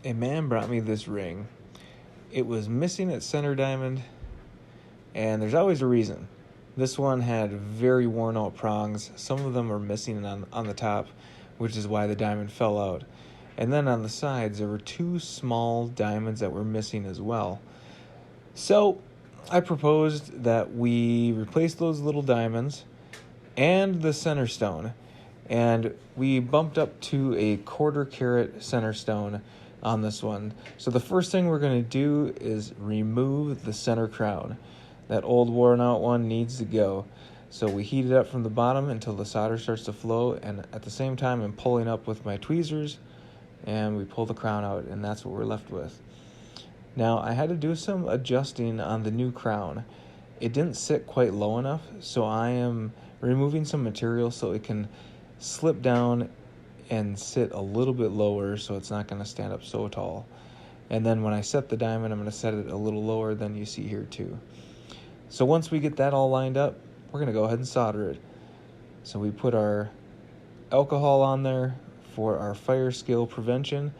A man brought me this ring. It was missing its center diamond, and there's always a reason. This one had very worn out prongs. Some of them are missing on the top, which is why the diamond fell out. And then on the sides, there were two small diamonds that were missing as well. So I proposed that we replace those little diamonds and the center stone. And we bumped up to a 1/4 carat center stone on this one. So the first thing we're going to do is remove the center crown. That old worn out one needs to go. So we heat it up from the bottom until the solder starts to flow, and at the same time I'm pulling up with my tweezers, and we pull the crown out, and that's what we're left with. Now I had to do some adjusting on the new crown. It didn't sit quite low enough, so I am removing some material so it can slip down and sit a little bit lower so it's not going to stand up so tall. And then when I set the diamond, I'm going to set it a little lower than you see here too. So once we get that all lined up, we're going to go ahead and solder it. So we put our alcohol on there for our fire scale prevention.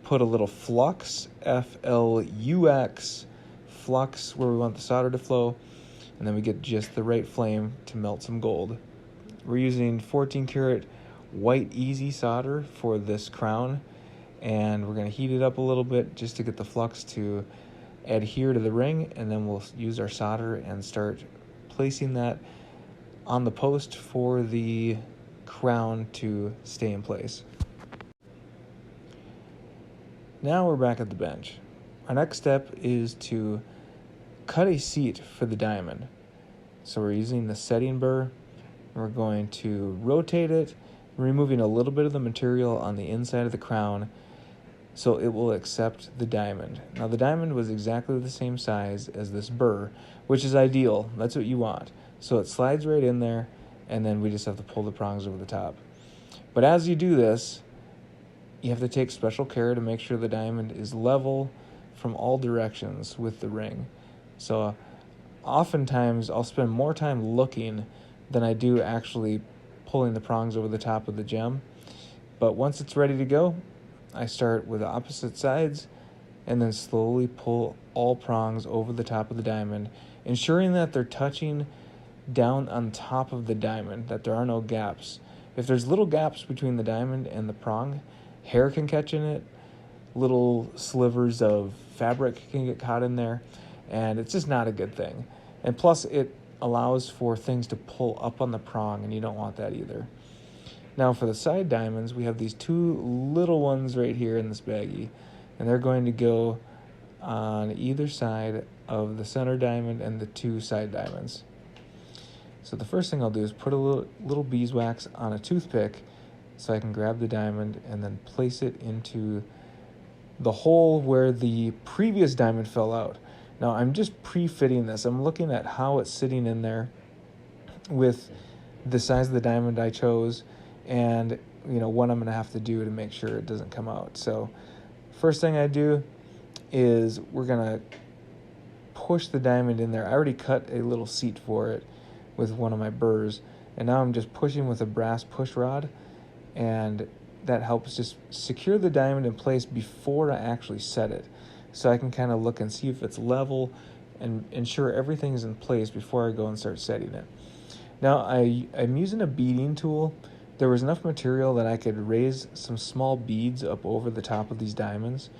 Put a little flux, Flux, flux where we want the solder to flow. And then we get just the right flame to melt some gold. We're using 14 karat white easy solder for this crown. And we're going to heat it up a little bit just to get the flux to adhere to the ring, and then we'll use our solder and start placing that on the post for the crown to stay in place. Now we're back at the bench. Our next step is to cut a seat for the diamond. So we're using the setting burr. We're going to rotate it, removing a little bit of the material on the inside of the crown so it will accept the diamond. Now the diamond was exactly the same size as this burr, which is ideal. That's what you want. So it slides right in there, and then we just have to pull the prongs over the top. But as you do this, you have to take special care to make sure the diamond is level from all directions with the ring. So oftentimes I'll spend more time looking than I do actually pulling the prongs over the top of the gem. But once it's ready to go, I start with the opposite sides and then slowly pull all prongs over the top of the diamond, ensuring that they're touching down on top of the diamond, that there are no gaps. If there's little gaps between the diamond and the prong, hair can catch in it, little slivers of fabric can get caught in there, and it's just not a good thing. And plus it allows for things to pull up on the prong, and you don't want that either. Now for the side diamonds, we have these two little ones right here in this baggie, and they're going to go on either side of the center diamond and the two side diamonds. So the first thing I'll do is put a little beeswax on a toothpick so I can grab the diamond and then place it into the hole where the previous diamond fell out. Now I'm just pre-fitting this. I'm looking at how it's sitting in there with the size of the diamond I chose, and what I'm going to have to do to make sure it doesn't come out. So first thing I do is we're going to push the diamond in there. I already cut a little seat for it with one of my burrs, and now I'm just pushing with a brass push rod, and that helps just secure the diamond in place before I actually set it, so I can kind of look and see if it's level and ensure everything's in place before I go and start setting it. Now I'm using a beading tool. There was enough material that I could raise some small beads up over the top of these diamonds,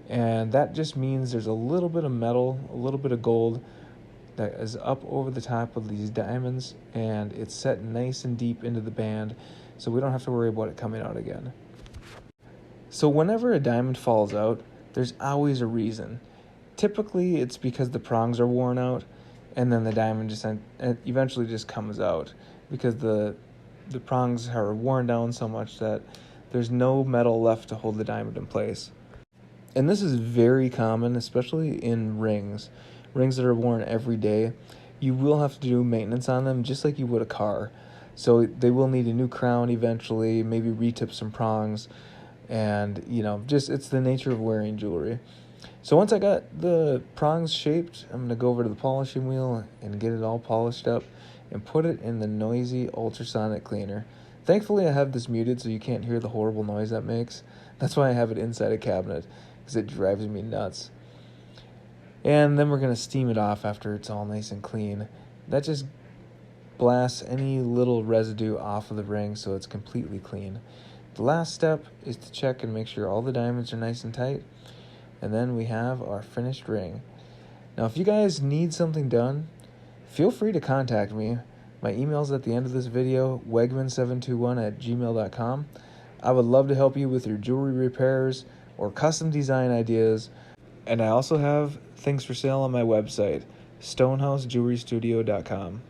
and that just means there's a little bit of metal, a little bit of gold that is up over the top of these diamonds, and it's set nice and deep into the band, so we don't have to worry about it coming out again. So whenever a diamond falls out, there's always a reason. Typically it's because the prongs are worn out, and then the diamond just eventually just comes out because the prongs are worn down so much that there's no metal left to hold the diamond in place. And this is very common, especially in rings that are worn every day. You will have to do maintenance on them just like you would a car. So they will need a new crown eventually, maybe retip some prongs, and just it's the nature of wearing jewelry. So once I got the prongs shaped, I'm going to go over to the polishing wheel and get it all polished up and put it in the noisy ultrasonic cleaner. Thankfully I have this muted so you can't hear the horrible noise that makes. That's why I have it inside a cabinet, because it drives me nuts. And then we're going to steam it off after it's all nice and clean. That just blasts any little residue off of the ring so it's completely clean. The last step is to check and make sure all the diamonds are nice and tight. And then we have our finished ring. Now, if you guys need something done, feel free to contact me. My email's at the end of this video, wegman721@gmail.com. I would love to help you with your jewelry repairs or custom design ideas. And I also have things for sale on my website, stonehousejewelrystudio.com.